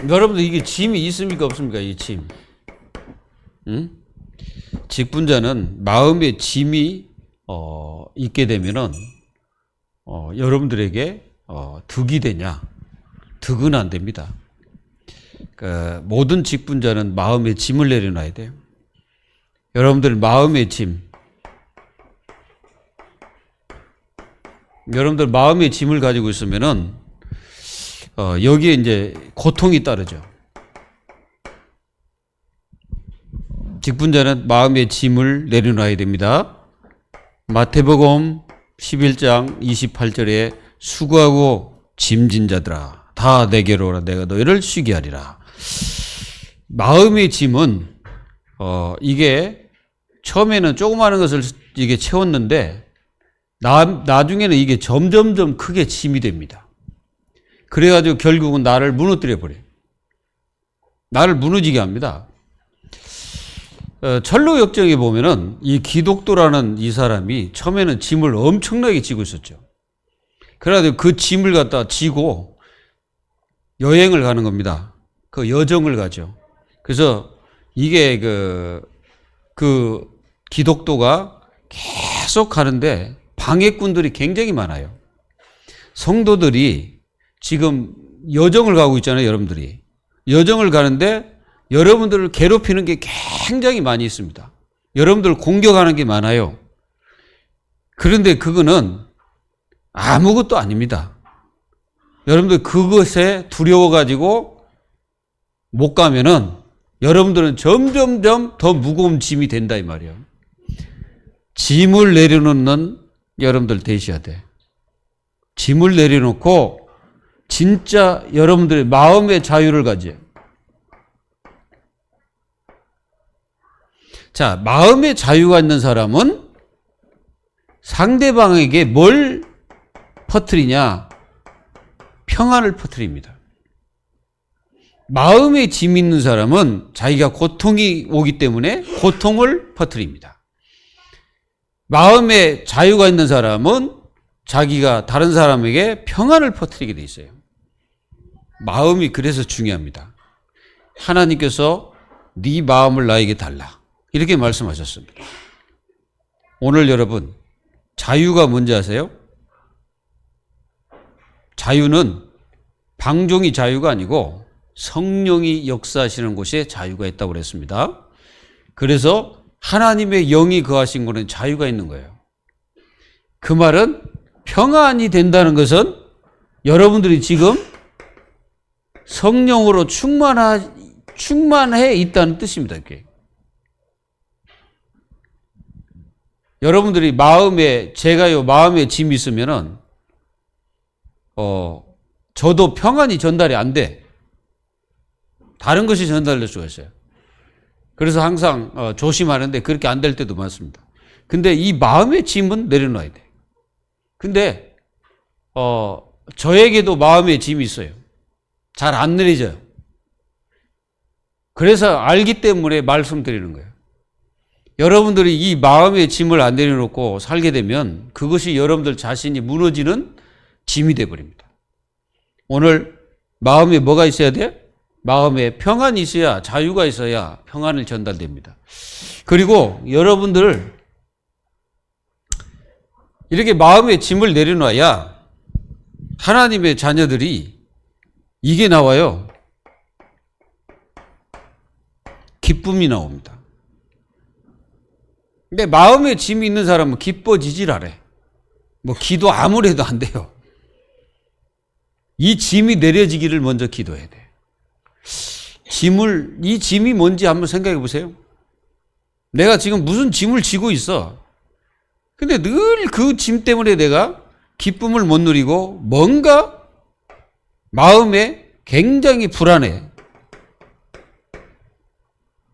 여러분들 이게 짐이 있습니까 없습니까? 이 짐. 응? 직분자는 마음의 짐이 있게 되면은 여러분들에게 득이 되냐? 득은 안 됩니다. 그러니까 모든 직분자는 마음의 짐을 내려놔야 돼요. 여러분들 마음의 짐, 여러분들 마음의 짐을 가지고 있으면은 여기에 이제 고통이 따르죠. 직분자는 마음의 짐을 내려놔야 됩니다. 마태복음 11장 28절에 수고하고 짐진 자들아 다 내게로 오라 내가 너희를 쉬게 하리라. 마음의 짐은 이게 처음에는 조그마한 것을 이게 채웠는데 나중에는 이게 점점점 크게 짐이 됩니다. 그래가지고 결국은 나를 무너뜨려 버려요. 나를 무너지게 합니다. 철로 역정에 보면은 이 기독도라는 이 사람이 처음에는 짐을 엄청나게 지고 있었죠. 그래가지고 그 짐을 갖다 지고 여행을 가는 겁니다. 그 여정을 가죠. 그래서 이게 그 기독도가 계속 가는데 방해꾼들이 굉장히 많아요. 성도들이 지금 여정을 가고 있잖아요, 여러분들이. 여정을 가는데 여러분들을 괴롭히는 게 굉장히 많이 있습니다. 여러분들을 공격하는 게 많아요. 그런데 그거는 아무것도 아닙니다. 여러분들 그것에 두려워가지고 못 가면은 여러분들은 점점점 더 무거운 짐이 된다 이 말이에요. 짐을 내려놓는 여러분들 되셔야 돼. 짐을 내려놓고 진짜 여러분들의 마음의 자유를 가져요. 자, 마음의 자유가 있는 사람은 상대방에게 뭘 퍼뜨리냐? 평안을 퍼뜨립니다. 마음에 짐 있는 사람은 자기가 고통이 오기 때문에 고통을 퍼뜨립니다. 마음에 자유가 있는 사람은 자기가 다른 사람에게 평안을 퍼뜨리게 돼 있어요. 마음이 그래서 중요합니다. 하나님께서 네 마음을 나에게 달라. 이렇게 말씀하셨습니다. 오늘 여러분, 자유가 뭔지 아세요? 자유는 방종이 자유가 아니고 성령이 역사하시는 곳에 자유가 있다고 그랬습니다. 그래서 하나님의 영이 거하신 곳은 자유가 있는 거예요. 그 말은 평안이 된다는 것은 여러분들이 지금 성령으로 충만해 있다는 뜻입니다. 이렇게. 여러분들이 마음에 짐이 있으면은 저도 평안이 전달이 안 돼. 다른 것이 전달될 수가 있어요. 그래서 항상 조심하는데 그렇게 안 될 때도 많습니다. 근데 이 마음의 짐은 내려놔야 돼. 근데 저에게도 마음의 짐이 있어요. 잘 안 내려져요. 그래서 알기 때문에 말씀드리는 거예요. 여러분들이 이 마음의 짐을 안 내려놓고 살게 되면 그것이 여러분들 자신이 무너지는 짐이 되어버립니다. 오늘 마음에 뭐가 있어야 돼? 마음에 평안이 있어야, 자유가 있어야 평안을 전달됩니다. 그리고 여러분들 이렇게 마음의 짐을 내려놔야 하나님의 자녀들이 이게 나와요. 기쁨이 나옵니다. 근데 마음에 짐이 있는 사람은 기뻐지질 않아. 뭐 기도 아무리 해도 안 돼요. 이 짐이 내려지기를 먼저 기도해야 돼. 이 짐이 뭔지 한번 생각해 보세요. 내가 지금 무슨 짐을 지고 있어. 근데 늘 그 짐 때문에 내가 기쁨을 못 누리고 뭔가 마음에 굉장히 불안해.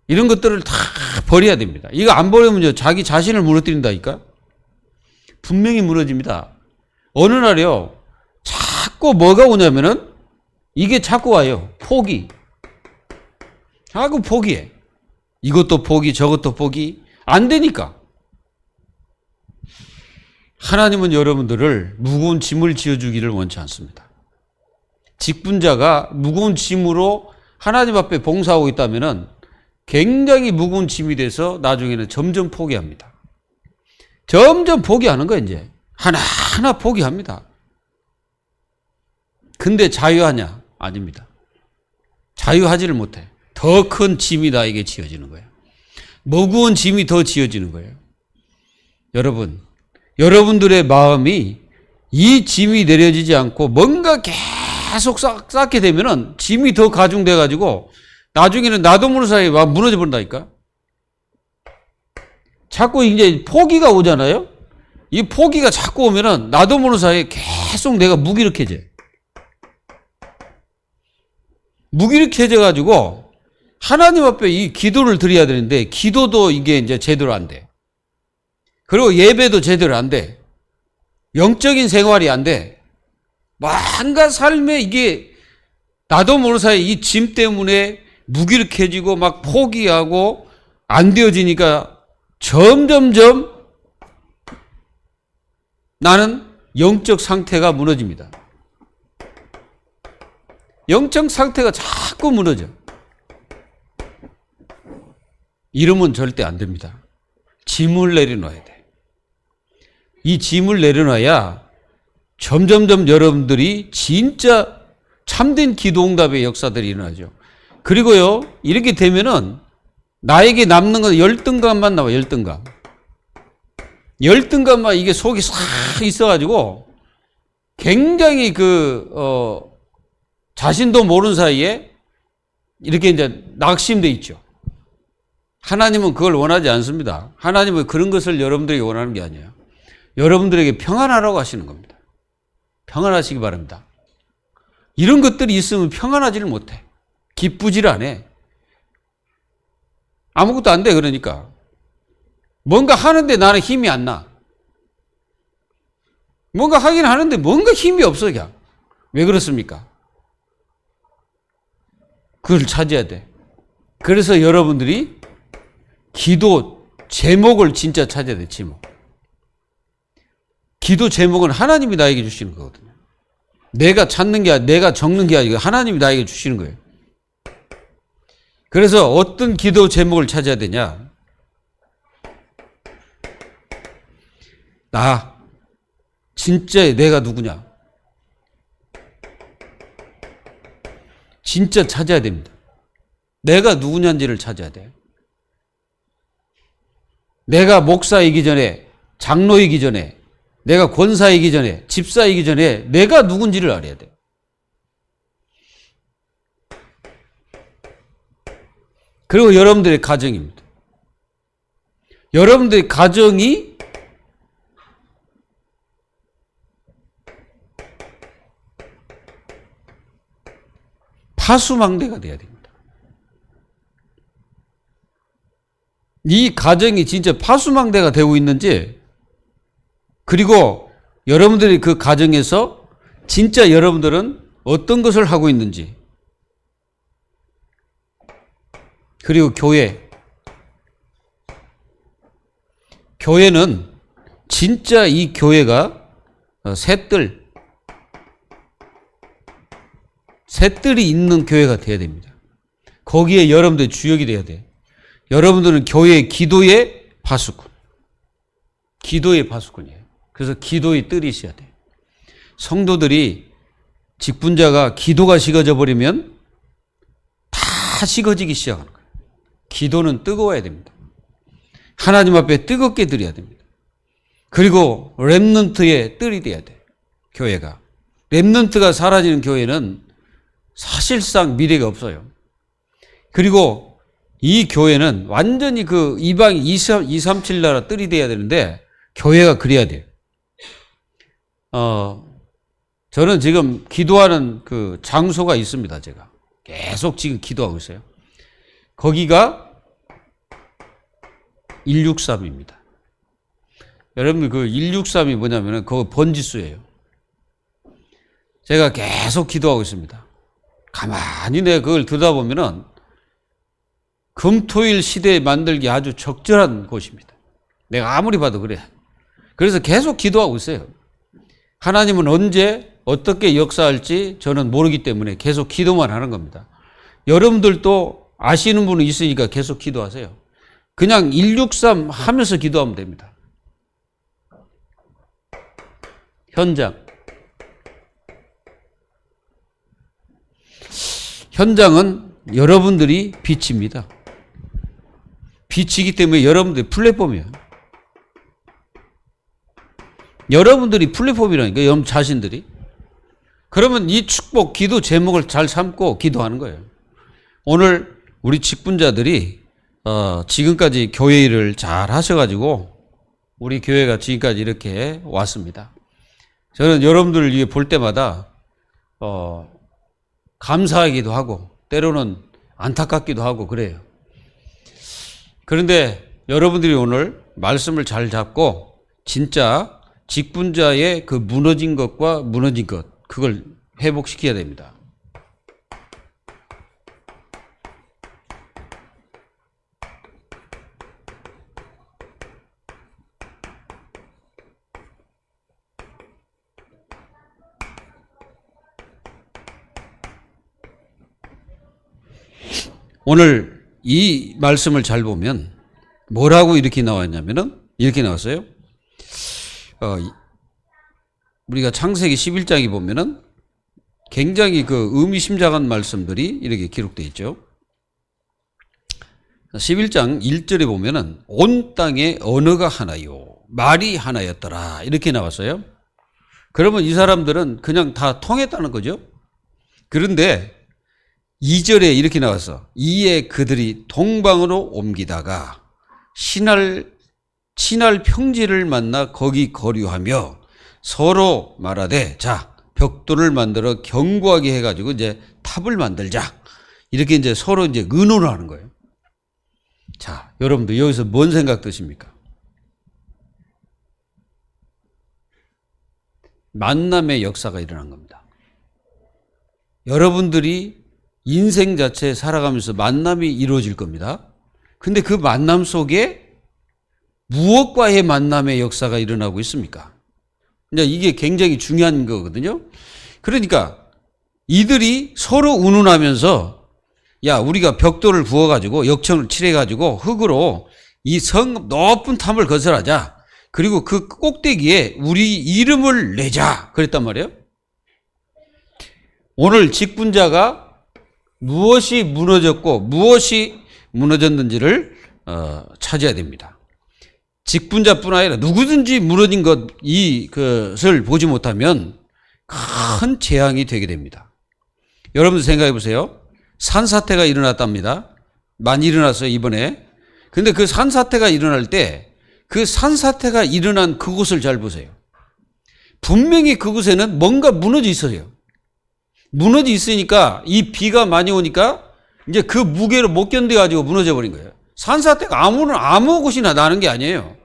이런 것들을 다 버려야 됩니다. 이거 안 버리면 자기 자신을 무너뜨린다니까? 분명히 무너집니다. 어느 날이요. 자꾸 뭐가 오냐면은 이게 자꾸 와요. 포기. 자꾸 포기해. 이것도 포기, 저것도 포기. 안 되니까. 하나님은 여러분들을 무거운 짐을 지어주기를 원치 않습니다. 직분자가 무거운 짐으로 하나님 앞에 봉사하고 있다면은 굉장히 무거운 짐이 돼서 나중에는 점점 포기합니다. 점점 포기하는 거예요, 이제. 하나하나 포기합니다. 근데 자유하냐? 아닙니다. 자유하지를 못해. 더 큰 짐이 나에게 지어지는 거예요. 무거운 짐이 더 지어지는 거예요. 여러분, 여러분들의 마음이 이 짐이 내려지지 않고 뭔가 계속 쌓게 되면은 짐이 더 가중돼 가지고 나중에는 나도 모르는 사이에 막 무너져 버린다니까. 자꾸 이제 포기가 오잖아요. 이 포기가 자꾸 오면은 나도 모르는 사이에 계속 내가 무기력해져. 무기력해져 가지고 하나님 앞에 이 기도를 드려야 되는데 기도도 이게 이제 제대로 안 돼. 그리고 예배도 제대로 안 돼. 영적인 생활이 안 돼. 뭔가 삶에 이게 나도 모르는 사이에 이 짐 때문에 무기력해지고 막 포기하고 안 되어지니까 점점점 나는 영적 상태가 무너집니다. 영적 상태가 자꾸 무너져. 이러면 절대 안 됩니다. 짐을 내려놔야 돼. 이 짐을 내려놔야 점점점 여러분들이 진짜 참된 기도 응답의 역사들이 일어나죠. 그리고요, 이렇게 되면은 나에게 남는 건 열등감만 나와, 열등감. 열등감만 이게 속이 싹 있어가지고 굉장히 자신도 모르는 사이에 이렇게 이제 낙심돼 있죠. 하나님은 그걸 원하지 않습니다. 하나님은 그런 것을 여러분들에게 원하는 게 아니에요. 여러분들에게 평안하라고 하시는 겁니다. 평안하시기 바랍니다. 이런 것들이 있으면 평안하지를 못해. 기쁘지를 않아. 아무것도 안 돼, 그러니까. 뭔가 하는데 나는 힘이 안 나. 뭔가 하긴 하는데 뭔가 힘이 없어, 그냥. 왜 그렇습니까? 그걸 찾아야 돼. 그래서 여러분들이 기도 제목을 진짜 찾아야 돼, 제목. 기도 제목은 하나님이 나에게 주시는 거거든요. 내가 찾는 게, 내가 적는 게 아니고 하나님이 나에게 주시는 거예요. 그래서 어떤 기도 제목을 찾아야 되냐? 나, 진짜 내가 누구냐? 진짜 찾아야 됩니다. 내가 누구냐인지를 찾아야 돼. 내가 목사이기 전에, 장로이기 전에, 내가 권사이기 전에, 집사이기 전에 내가 누군지를 알아야 돼. 그리고 여러분들의 가정입니다. 여러분들의 가정이 파수망대가 돼야 됩니다. 이 가정이 진짜 파수망대가 되고 있는지, 그리고 여러분들이 그 가정에서 진짜 여러분들은 어떤 것을 하고 있는지, 그리고 교회는 진짜 이 교회가 셋들이 있는 교회가 돼야 됩니다. 거기에 여러분들 주역이 돼야 돼. 여러분들은 교회의 기도의 파수꾼. 기도의 파수꾼이에요. 그래서 기도의 뜰이 있어야 돼. 성도들이, 직분자가 기도가 식어져 버리면 다 식어지기 시작하는 거예요. 기도는 뜨거워야 됩니다. 하나님 앞에 뜨겁게 드려야 됩니다. 그리고 렘넌트의 뜰이 돼야 돼. 교회가. 렘넌트가 사라지는 교회는 사실상 미래가 없어요. 그리고 이 교회는 완전히 그 이방 237 나라 뜰이 돼야 되는데 교회가 그래야 돼요. 저는 지금 기도하는 그 장소가 있습니다. 제가 계속 지금 기도하고 있어요. 거기가 163입니다. 여러분, 그 163이 뭐냐면은 그거 번지수예요. 제가 계속 기도하고 있습니다. 가만히 내가 그걸 듣다 보면은 금토일 시대에 만들기 아주 적절한 곳입니다. 내가 아무리 봐도 그래. 그래서 계속 기도하고 있어요. 하나님은 언제 어떻게 역사할지 저는 모르기 때문에 계속 기도만 하는 겁니다. 여러분들도 아시는 분이 있으니까 계속 기도하세요. 그냥 163 하면서 기도하면 됩니다. 현장은 여러분들이 빛입니다. 빛이기 때문에 여러분들이 플랫폼이에요. 여러분들이 플랫폼이라니까, 여러분 자신들이. 그러면 이 축복, 기도 제목을 잘 삼고 기도하는 거예요. 오늘 우리 직분자들이 지금까지 교회 일을 잘 하셔가지고 우리 교회가 지금까지 이렇게 왔습니다. 저는 여러분들을 위해 볼 때마다 감사하기도 하고 때로는 안타깝기도 하고 그래요. 그런데 여러분들이 오늘 말씀을 잘 잡고 진짜 직분자의 그 무너진 것과 무너진 것, 그걸 회복시켜야 됩니다. 오늘 이 말씀을 잘 보면 뭐라고 이렇게 나왔냐면은 이렇게 나왔어요. 우리가 창세기 11장에 보면은 굉장히 그 의미심장한 말씀들이 이렇게 기록되어 있죠. 11장 1절에 보면은 온 땅에 언어가 하나요, 말이 하나였더라, 이렇게 나왔어요. 그러면 이 사람들은 그냥 다 통했다는 거죠. 그런데 2절에 이렇게 나왔어. 이에 그들이 동방으로 옮기다가 친할 평지를 만나 거기 거류하며 서로 말하되, 자, 벽돌을 만들어 견고하게 해가지고 이제 탑을 만들자. 이렇게 이제 서로 이제 의논을 하는 거예요. 자, 여러분들 여기서 뭔 생각 드십니까? 만남의 역사가 일어난 겁니다. 여러분들이 인생 자체에 살아가면서 만남이 이루어질 겁니다. 근데 그 만남 속에 무엇과의 만남의 역사가 일어나고 있습니까? 이게 굉장히 중요한 거거든요. 그러니까 이들이 서로 운운하면서, 야, 우리가 벽돌을 부어가지고 역청을 칠해가지고 흙으로 이 성 높은 탑을 건설하자. 그리고 그 꼭대기에 우리 이름을 내자. 그랬단 말이에요. 오늘 직분자가 무엇이 무너졌고 무엇이 무너졌는지를 찾아야 됩니다. 직분자뿐 아니라 누구든지 무너진 이것을 보지 못하면 큰 재앙이 되게 됩니다. 여러분들 생각해 보세요. 산사태가 일어났답니다. 많이 일어났어요, 이번에. 근데 그 산사태가 일어날 때 그 산사태가 일어난 그곳을 잘 보세요. 분명히 그곳에는 뭔가 무너져 있어요. 무너져 있으니까 이 비가 많이 오니까 이제 그 무게를 못 견뎌가지고 무너져 버린 거예요. 산사태가 아무 곳이나 나는 게 아니에요.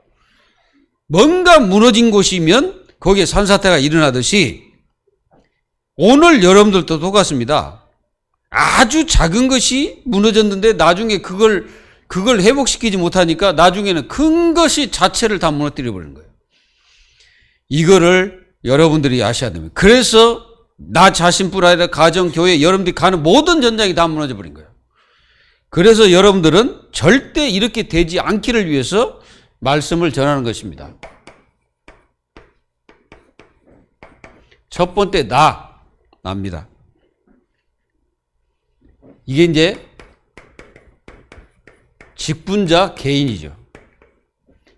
뭔가 무너진 곳이면 거기에 산사태가 일어나듯이 오늘 여러분들도 똑같습니다. 아주 작은 것이 무너졌는데 나중에 그걸 회복시키지 못하니까 나중에는 큰 것이 자체를 다 무너뜨려 버리는 거예요. 이거를 여러분들이 아셔야 됩니다. 그래서 나 자신뿐 아니라 가정, 교회, 여러분들이 가는 모든 전장이 다 무너져 버린 거예요. 그래서 여러분들은 절대 이렇게 되지 않기를 위해서 말씀을 전하는 것입니다. 첫 번째, 나입니다. 이게 이제 직분자 개인이죠.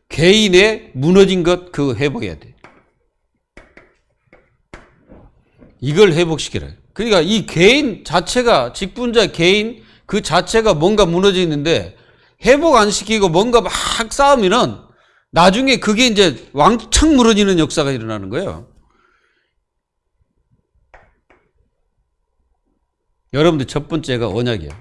개인의 무너진 것 그거 회복해야 돼. 이걸 회복시키라. 그러니까 이 개인 자체가, 직분자 개인 그 자체가 뭔가 무너져 있는데 회복 안 시키고 뭔가 막 싸우면은 나중에 그게 이제 왕창 무너지는 역사가 일어나는 거예요. 여러분들 첫 번째가 언약이에요.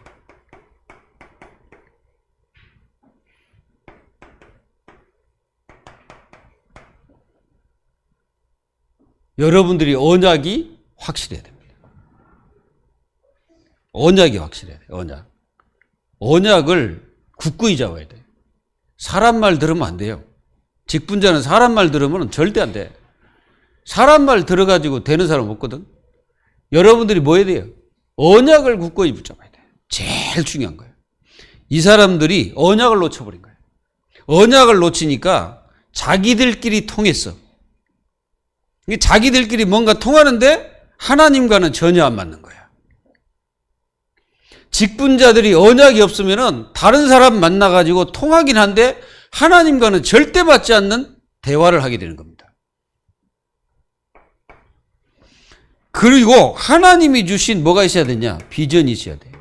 여러분들이 언약이 확실해야 됩니다. 언약이 확실해야 돼요. 언약을 굳건히 잡아야 돼요. 사람 말 들으면 안 돼요. 직분자는 사람 말 들으면 절대 안 돼. 사람 말 들어가지고 되는 사람 없거든. 여러분들이 뭐 해야 돼요? 언약을 굳건히 붙잡아야 돼요. 제일 중요한 거예요. 이 사람들이 언약을 놓쳐버린 거예요. 언약을 놓치니까 자기들끼리 통했어. 자기들끼리 뭔가 통하는데 하나님과는 전혀 안 맞는 거야. 직분자들이 언약이 없으면 다른 사람 만나가지고 통하긴 한데 하나님과는 절대 맞지 않는 대화를 하게 되는 겁니다. 그리고 하나님이 주신 뭐가 있어야 되냐? 비전이 있어야 돼요.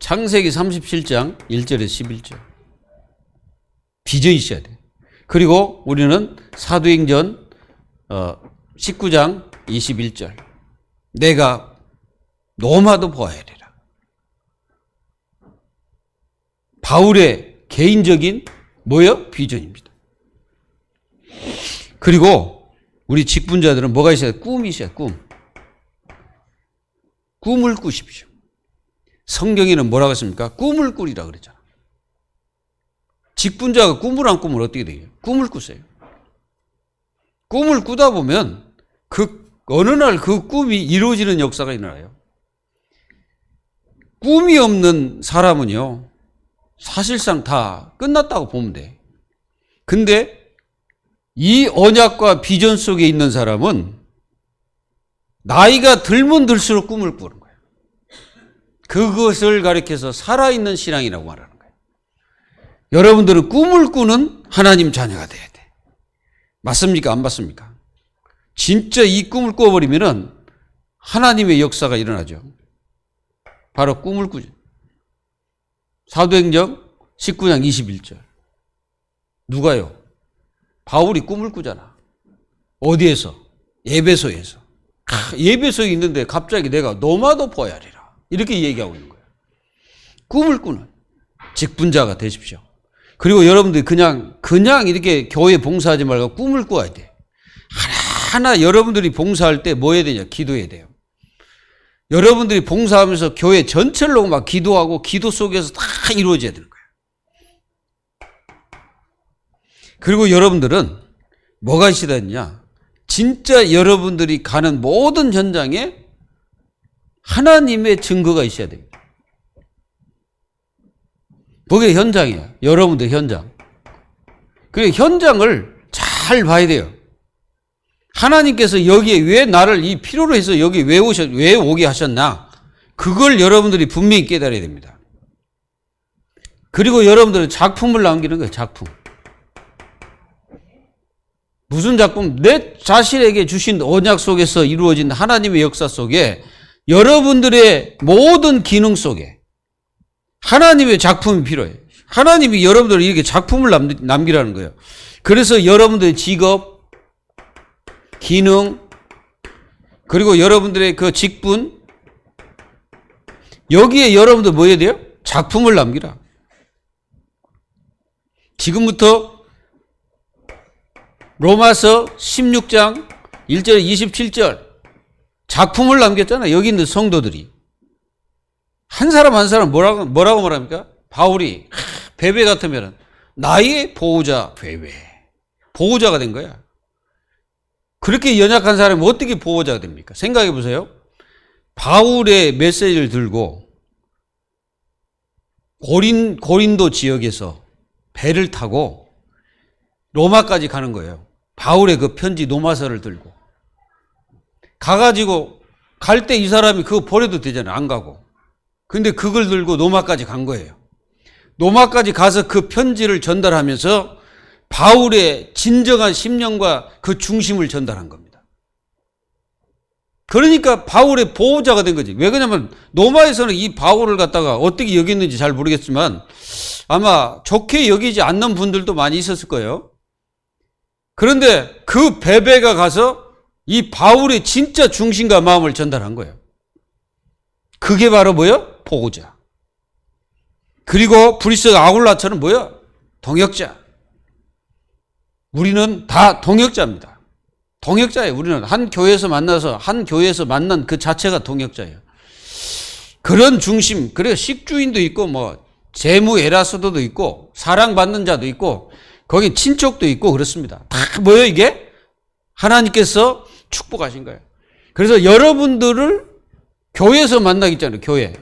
창세기 37장 1절에서 11절. 비전이 있어야 돼요. 그리고 우리는 사도행전 19장 21절. 내가 노마도 보아야 되라. 바울의 개인적인 뭐예요? 비전입니다. 그리고 우리 직분자들은 뭐가 있어야 돼? 꿈이 있어야 꿈. 꿈을 꾸십시오. 성경에는 뭐라고 했습니까? 꿈을 꾸리라 그랬잖아. 직분자가 꿈을 안 꾸면 어떻게 돼요? 꿈을 꾸세요. 꿈을 꾸다 보면 어느 날 그 꿈이 이루어지는 역사가 일어나요. 꿈이 없는 사람은요, 사실상 다 끝났다고 보면 돼. 근데 이 언약과 비전 속에 있는 사람은 나이가 들면 들수록 꿈을 꾸는 거예요. 그것을 가리켜서 살아있는 신앙이라고 말하는 거예요. 여러분들은 꿈을 꾸는 하나님 자녀가 돼야 돼. 맞습니까? 안 맞습니까? 진짜 이 꿈을 꿔버리면은 하나님의 역사가 일어나죠. 바로 꿈을 꾸죠. 사도행전 19장 21절. 누가요? 바울이 꿈을 꾸잖아. 어디에서? 에베소에서. 에베소에 있는데 갑자기 내가 노마도 보아야 하리라. 이렇게 얘기하고 있는 거예요. 꿈을 꾸는 직분자가 되십시오. 그리고 여러분들이 그냥 이렇게 교회 봉사하지 말고 꿈을 꾸어야 돼. 하나하나 여러분들이 봉사할 때 뭐 해야 되냐? 기도해야 돼요. 여러분들이 봉사하면서 교회 전체로 막 기도하고 기도 속에서 다 이루어져야 되는 거예요. 그리고 여러분들은 뭐가 있어야 되냐? 진짜 여러분들이 가는 모든 현장에 하나님의 증거가 있어야 됩니다. 그게 현장이에요. 여러분들 현장. 그리고 현장을 잘 봐야 돼요. 하나님께서 여기에 왜 나를 이 필요로 해서 여기 왜 오게 하셨나? 그걸 여러분들이 분명히 깨달아야 됩니다. 그리고 여러분들은 작품을 남기는 거예요. 작품. 무슨 작품? 내 자신에게 주신 언약 속에서 이루어진 하나님의 역사 속에 여러분들의 모든 기능 속에 하나님의 작품이 필요해요. 하나님이 여러분들 이렇게 작품을 남기라는 거예요. 그래서 여러분들의 직업, 기능, 그리고 여러분들의 그 직분, 여기에 여러분들 뭐 해야 돼요? 작품을 남기라. 지금부터 로마서 16장 1절 27절 작품을 남겼잖아. 여기 있는 성도들이. 한 사람 한 사람 뭐라고 말합니까? 바울이 베베 같으면 나의 보호자 베베. 보호자가 된 거야. 그렇게 연약한 사람이 어떻게 보호자가 됩니까? 생각해 보세요. 바울의 메시지를 들고 고린도 지역에서 배를 타고 로마까지 가는 거예요. 바울의 그 편지 노마서를 들고. 가가지고 갈 때 이 사람이 그거 버려도 되잖아요. 안 가고. 근데 그걸 들고 로마까지 간 거예요. 로마까지 가서 그 편지를 전달하면서 바울의 진정한 심령과 그 중심을 전달한 겁니다. 그러니까 바울의 보호자가 된 거지. 왜 그러냐면 로마에서는 이 바울을 갖다가 어떻게 여겼는지 잘 모르겠지만 아마 좋게 여기지 않는 분들도 많이 있었을 거예요. 그런데 그 베베가 가서 이 바울의 진짜 중심과 마음을 전달한 거예요. 그게 바로 뭐예요? 보호자. 그리고 브리스가 아굴라처럼 뭐예요? 동역자. 우리는 다 동역자입니다. 동역자예요. 우리는 한 교회에서 만나서 한 교회에서 만난 그 자체가 동역자예요. 그런 중심, 그래요. 식주인도 있고 뭐 재무 에라스도도 있고 사랑받는 자도 있고 거기 친족도 있고 그렇습니다. 다 뭐예요 이게? 하나님께서 축복하신 거예요. 그래서 여러분들을 교회에서 만나겠잖아요. 교회.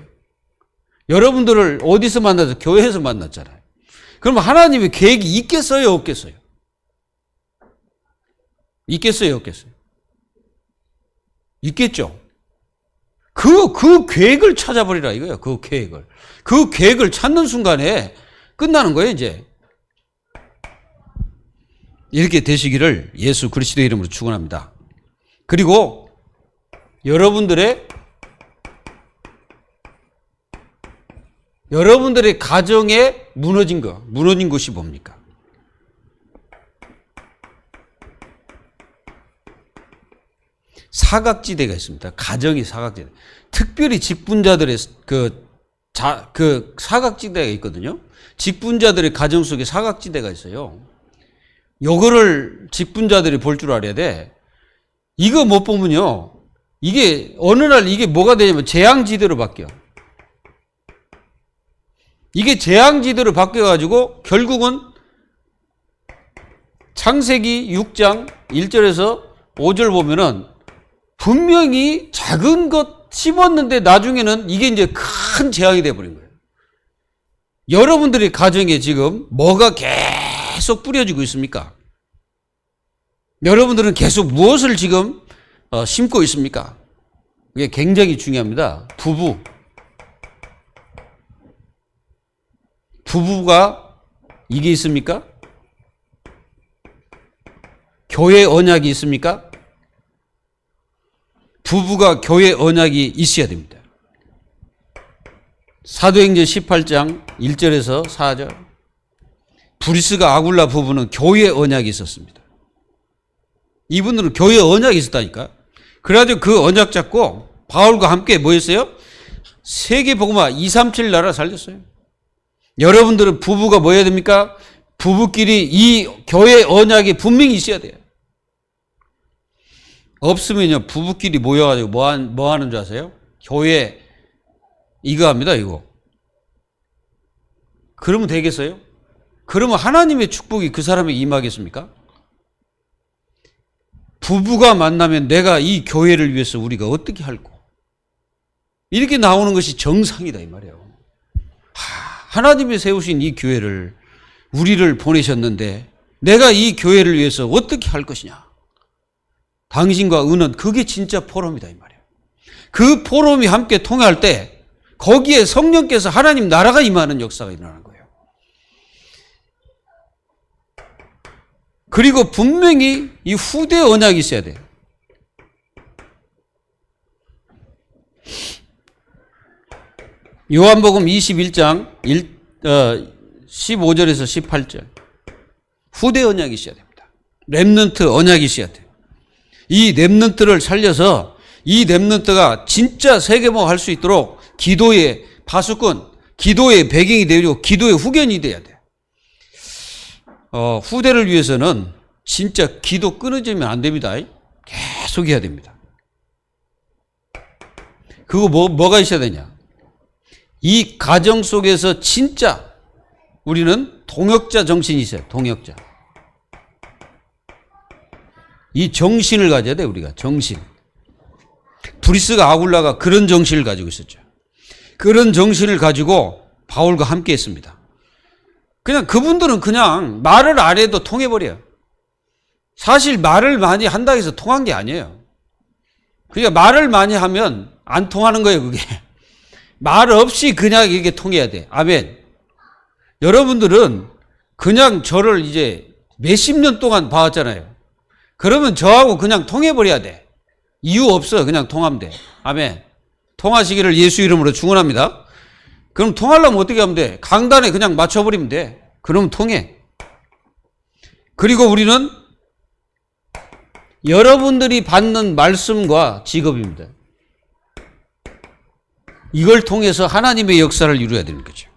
여러분들을 어디서 만나서? 교회에서 만났잖아요. 그럼 하나님의 계획이 있겠어요? 없겠어요? 있겠어요? 없겠어요? 있겠죠. 그 계획을 찾아버리라 이거예요. 그 계획을. 그 계획을 찾는 순간에 끝나는 거예요, 이제. 이렇게 되시기를 예수 그리스도의 이름으로 축원합니다. 그리고 여러분들의 가정에 무너진 것이 뭡니까? 사각지대가 있습니다. 가정이 사각지대. 특별히 직분자들의 그 사각지대가 있거든요. 직분자들의 가정 속에 사각지대가 있어요. 요거를 직분자들이 볼 줄 알아야 돼. 이거 못 보면요. 이게 어느 날 이게 뭐가 되냐면 재앙지대로 바뀌어. 이게 재앙지대로 바뀌어가지고 결국은 창세기 6장 1절에서 5절 보면은 분명히 작은 것 심었는데 나중에는 이게 이제 큰 재앙이 돼버린 거예요. 여러분들의 가정에 지금 뭐가 계속 뿌려지고 있습니까? 여러분들은 계속 무엇을 지금 심고 있습니까? 이게 굉장히 중요합니다. 부부가 이게 있습니까? 교회 언약이 있습니까? 부부가 교회 언약이 있어야 됩니다. 사도행전 18장 1절에서 4절. 브리스가 아굴라 부부는 교회 언약이 있었습니다. 이분들은 교회 언약이 있었다니까. 그래가지고 그 언약 잡고 바울과 함께 뭐 했어요? 세계복음화 237 나라 살렸어요. 여러분들은 부부가 뭐 해야 됩니까? 부부끼리 이 교회 언약이 분명히 있어야 돼요. 없으면요, 부부끼리 모여가지고 뭐 하는 줄 아세요? 교회 이거 합니다, 이거. 그러면 되겠어요? 그러면 하나님의 축복이 그 사람에게 임하겠습니까? 부부가 만나면 내가 이 교회를 위해서 우리가 어떻게 할고? 이렇게 나오는 것이 정상이다, 이 말이에요. 하나님이 세우신 이 교회를, 우리를 보내셨는데 내가 이 교회를 위해서 어떻게 할 것이냐? 당신과 은은 그게 진짜 포럼이다, 이 말이에요. 그 포럼이 함께 통할 때 거기에 성령께서 하나님 나라가 임하는 역사가 일어나는 거예요. 그리고 분명히 이 후대 언약이 있어야 돼요. 요한복음 21장 15절에서 18절. 후대 언약이 있어야 됩니다. 렘넌트 언약이 있어야 돼요. 이 렘넌트를 살려서 이 렘넌트가 진짜 세계모 할 수 있도록 기도의 파수꾼, 기도의 배경이 되고 기도의 후견이 돼야 돼요. 후대를 위해서는 진짜 기도 끊어지면 안 됩니다. 계속 해야 됩니다. 그거 뭐가 있어야 되냐? 이 가정 속에서 진짜 우리는 동역자 정신이 있어요. 동역자. 이 정신을 가져야 돼, 우리가. 정신. 브리스가 아굴라가 그런 정신을 가지고 있었죠. 그런 정신을 가지고 바울과 함께 했습니다. 그냥 그분들은 그냥 말을 안 해도 통해버려요. 사실 말을 많이 한다고 해서 통한 게 아니에요. 그러니까 말을 많이 하면 안 통하는 거예요, 그게. 말 없이 그냥 이렇게 통해야 돼. 아멘. 여러분들은 그냥 저를 이제 몇십 년 동안 봐왔잖아요. 그러면 저하고 그냥 통해버려야 돼. 이유 없어. 그냥 통하면 돼. 아멘. 통하시기를 예수 이름으로 축원합니다. 그럼 통하려면 어떻게 하면 돼? 강단에 그냥 맞춰버리면 돼. 그러면 통해. 그리고 우리는 여러분들이 받는 말씀과 직업입니다. 이걸 통해서 하나님의 역사를 이루어야 되는 거죠.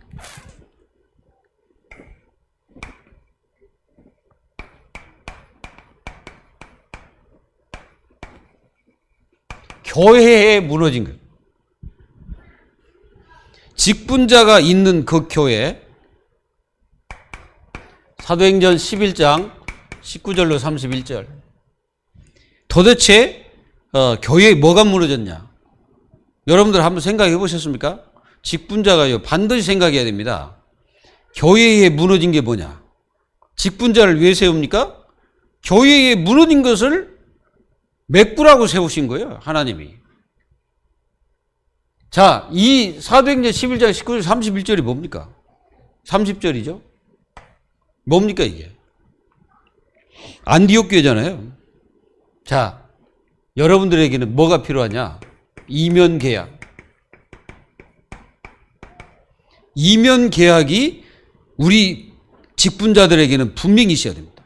교회에 무너진 거예요. 직분자가 있는 그 교회, 사도행전 11장 19절로 31절. 도대체 교회에 뭐가 무너졌냐? 여러분들 한번 생각해 보셨습니까? 직분자가요, 반드시 생각해야 됩니다. 교회에 무너진 게 뭐냐? 직분자를 왜 세웁니까? 교회에 무너진 것을 메꾸라고 세우신 거예요, 하나님이. 자, 이 사도행전 11장 19절 31절이 뭡니까? 30절이죠. 뭡니까 이게? 안디옥 교회잖아요. 자, 여러분들에게는 뭐가 필요하냐? 이면 계약. 이면 계약이 우리 직분자들에게는 분명히 있어야 됩니다.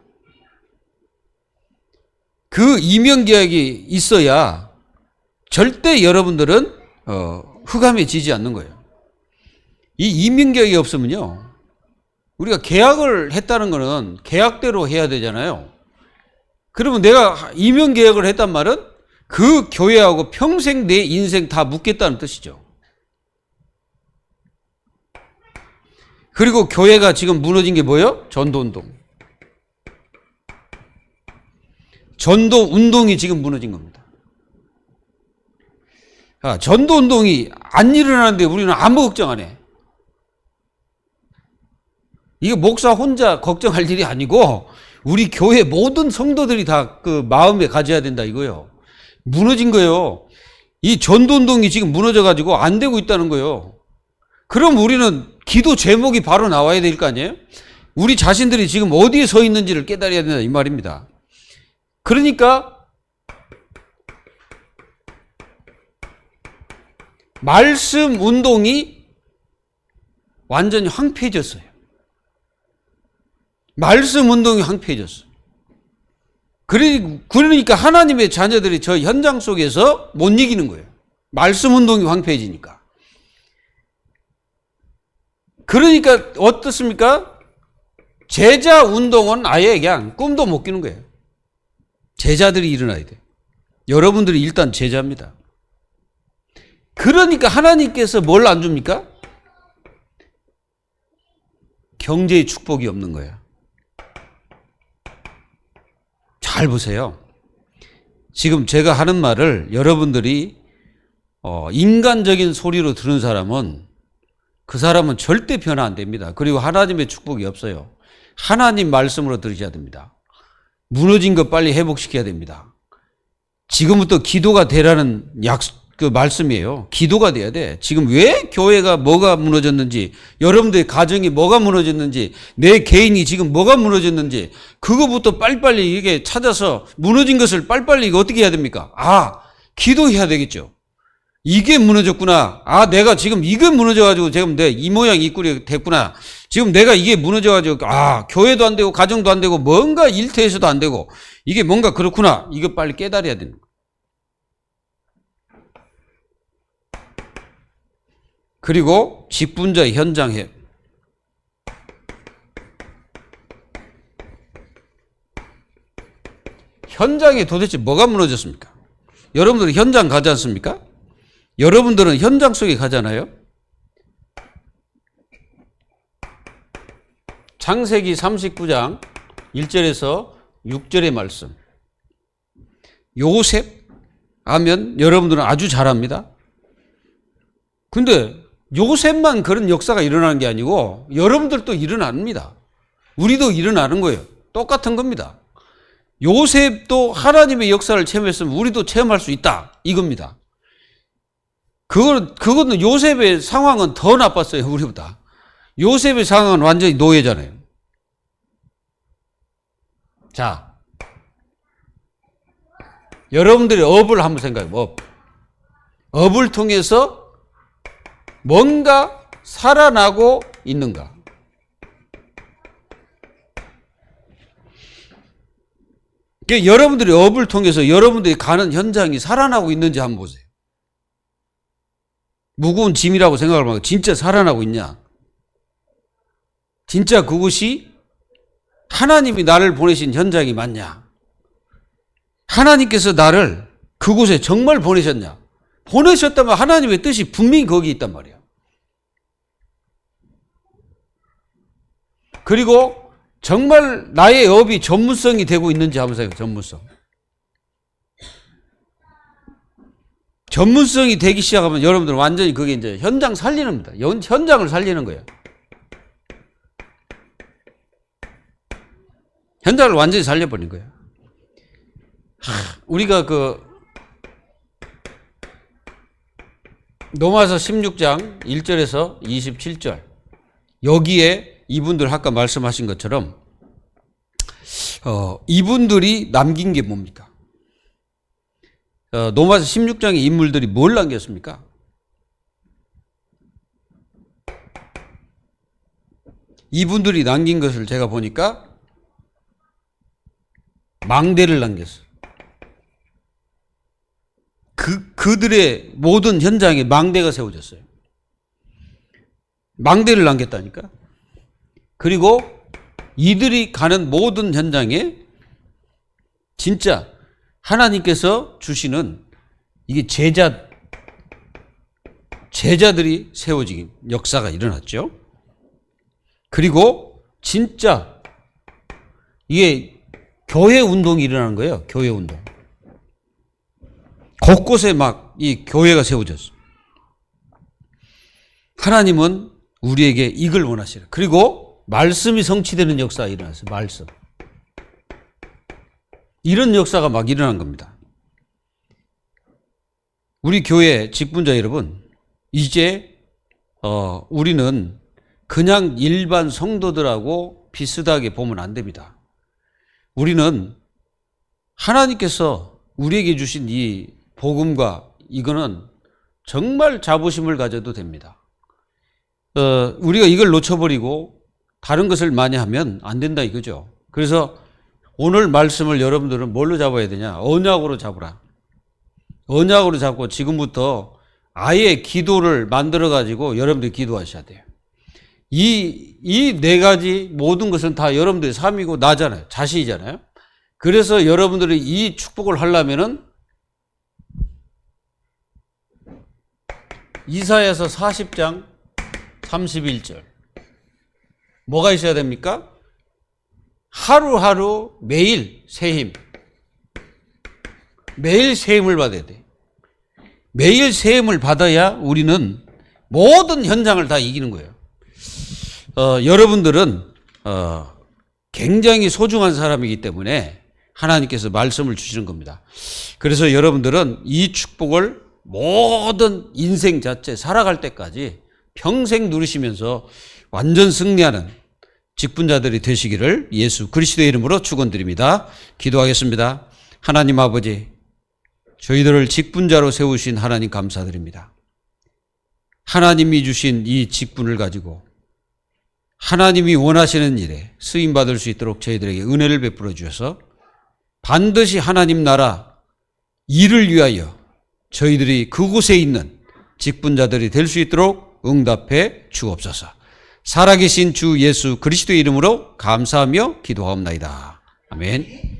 그 이면 계약이 있어야 절대 여러분들은 흑암해지지 않는 거예요. 이 이면 계약이 없으면요, 우리가 계약을 했다는 거는 계약대로 해야 되잖아요. 그러면 내가 이면 계약을 했단 말은 그 교회하고 평생 내 인생 다 묻겠다는 뜻이죠. 그리고 교회가 지금 무너진 게 뭐예요? 전도운동. 전도운동이 지금 무너진 겁니다. 전도운동이 안 일어나는데 우리는 아무 걱정 안 해. 이게 목사 혼자 걱정할 일이 아니고 우리 교회 모든 성도들이 다 그 마음에 가져야 된다 이거예요. 무너진 거예요. 이 전도운동이 지금 무너져가지고 안 되고 있다는 거예요. 그럼 우리는 기도 제목이 바로 나와야 될 거 아니에요? 우리 자신들이 지금 어디에 서 있는지를 깨달아야 된다 이 말입니다. 그러니까 말씀 운동이 완전히 황폐해졌어요. 말씀 운동이 황폐해졌어요. 그러니까 하나님의 자녀들이 저 현장 속에서 못 이기는 거예요. 말씀 운동이 황폐해지니까. 그러니까 어떻습니까? 제자 운동은 아예 그냥 꿈도 못 끼는 거예요. 제자들이 일어나야 돼요. 여러분들이 일단 제자입니다. 그러니까 하나님께서 뭘 안 줍니까? 경제의 축복이 없는 거예요. 잘 보세요. 지금 제가 하는 말을 여러분들이 인간적인 소리로 들은 사람은 그 사람은 절대 변화 안 됩니다. 그리고 하나님의 축복이 없어요. 하나님 말씀으로 들으셔야 됩니다. 무너진 것 빨리 회복시켜야 됩니다. 지금부터 기도가 되라는 그 말씀이에요. 기도가 돼야 돼. 지금 왜 교회가 뭐가 무너졌는지, 여러분들의 가정이 뭐가 무너졌는지, 내 개인이 지금 뭐가 무너졌는지, 그거부터 빨리빨리 이게 찾아서 무너진 것을 빨리빨리 이거 어떻게 해야 됩니까? 기도해야 되겠죠. 이게 무너졌구나. 내가 지금 이게 무너져가지고 지금 내 이 모양 이 꼴이 됐구나. 지금 내가 이게 무너져가지고, 교회도 안 되고, 가정도 안 되고, 뭔가 일터에서도 안 되고, 이게 뭔가 그렇구나. 이거 빨리 깨달아야 되는 거예요. 그리고 직분자 현장에 현장에 도대체 뭐가 무너졌습니까? 여러분들은 현장 가지 않습니까? 여러분들은 현장 속에 가잖아요. 창세기 39장 1절에서 6절의 말씀. 요셉 하면 여러분들은 아주 잘 압니다. 근데 요셉만 그런 역사가 일어나는 게 아니고 여러분들도 일어납니다. 우리도 일어나는 거예요. 똑같은 겁니다. 요셉도 하나님의 역사를 체험했으면 우리도 체험할 수 있다 이겁니다. 그거는 요셉의 상황은 더 나빴어요. 우리보다. 요셉의 상황은 완전히 노예잖아요. 자, 여러분들의 업을 한번 생각해 봐. 업을 통해서 뭔가 살아나고 있는가? 그러니까 여러분들의 업을 통해서 여러분들이 가는 현장이 살아나고 있는지 한번 보세요. 무거운 짐이라고 생각을 하면 진짜 살아나고 있냐? 진짜 그것이 하나님이 나를 보내신 현장이 맞냐? 하나님께서 나를 그곳에 정말 보내셨냐? 보내셨다면 하나님의 뜻이 분명히 거기 있단 말이야. 그리고 정말 나의 업이 전문성이 되고 있는지 한번 생각해요. 전문성. 전문성이 되기 시작하면 여러분들 완전히 그게 이제 현장 살리는 겁니다. 현장을 살리는 거예요. 현장을 완전히 살려버린 거예요. 우리가 로마서 16장 1절에서 27절 여기에 이분들 아까 말씀하신 것처럼 이분들이 남긴 게 뭡니까? 로마서 16장의 인물들이 뭘 남겼습니까? 이분들이 남긴 것을 제가 보니까 망대를 남겼어요. 그들의 모든 현장에 망대가 세워졌어요. 망대를 남겼다니까. 그리고 이들이 가는 모든 현장에 진짜 하나님께서 주시는 이게 제자들이 세워진 역사가 일어났죠. 그리고 진짜 이게 교회 운동이 일어나는 거예요. 교회 운동. 곳곳에 막 이 교회가 세워졌어요. 하나님은 우리에게 이걸 원하시라. 그리고 말씀이 성취되는 역사가 일어났어요. 말씀. 이런 역사가 막 일어난 겁니다. 우리 교회 직분자 여러분, 이제 우리는 그냥 일반 성도들하고 비슷하게 보면 안 됩니다. 우리는 하나님께서 우리에게 주신 이 복음과 이거는 정말 자부심을 가져도 됩니다. 우리가 이걸 놓쳐버리고 다른 것을 많이 하면 안 된다 이거죠. 그래서 오늘 말씀을 여러분들은 뭘로 잡아야 되냐? 언약으로 잡으라. 언약으로 잡고 지금부터 아예 기도를 만들어 가지고 여러분들이 기도하셔야 돼요. 이 네 가지 모든 것은 다 여러분들의 삶이고 나잖아요. 자신이잖아요. 그래서 여러분들이 이 축복을 하려면은 이사야서 40장 31절 뭐가 있어야 됩니까? 하루하루 매일 새 힘. 매일 새 힘을 받아야 돼. 매일 새 힘을 받아야 우리는 모든 현장을 다 이기는 거예요. 여러분들은 굉장히 소중한 사람이기 때문에 하나님께서 말씀을 주시는 겁니다. 그래서 여러분들은 이 축복을 모든 인생 자체 살아갈 때까지 평생 누리시면서 완전 승리하는 직분자들이 되시기를 예수 그리스도의 이름으로 축원드립니다. 기도하겠습니다. 하나님 아버지, 저희들을 직분자로 세우신 하나님 감사드립니다. 하나님이 주신 이 직분을 가지고 하나님이 원하시는 일에 쓰임받을 수 있도록 저희들에게 은혜를 베풀어 주셔서 반드시 하나님 나라 일을 위하여 저희들이 그곳에 있는 직분자들이 될 수 있도록 응답해 주옵소서. 살아계신 주 예수 그리스도의 이름으로 감사하며 기도하옵나이다. 아멘.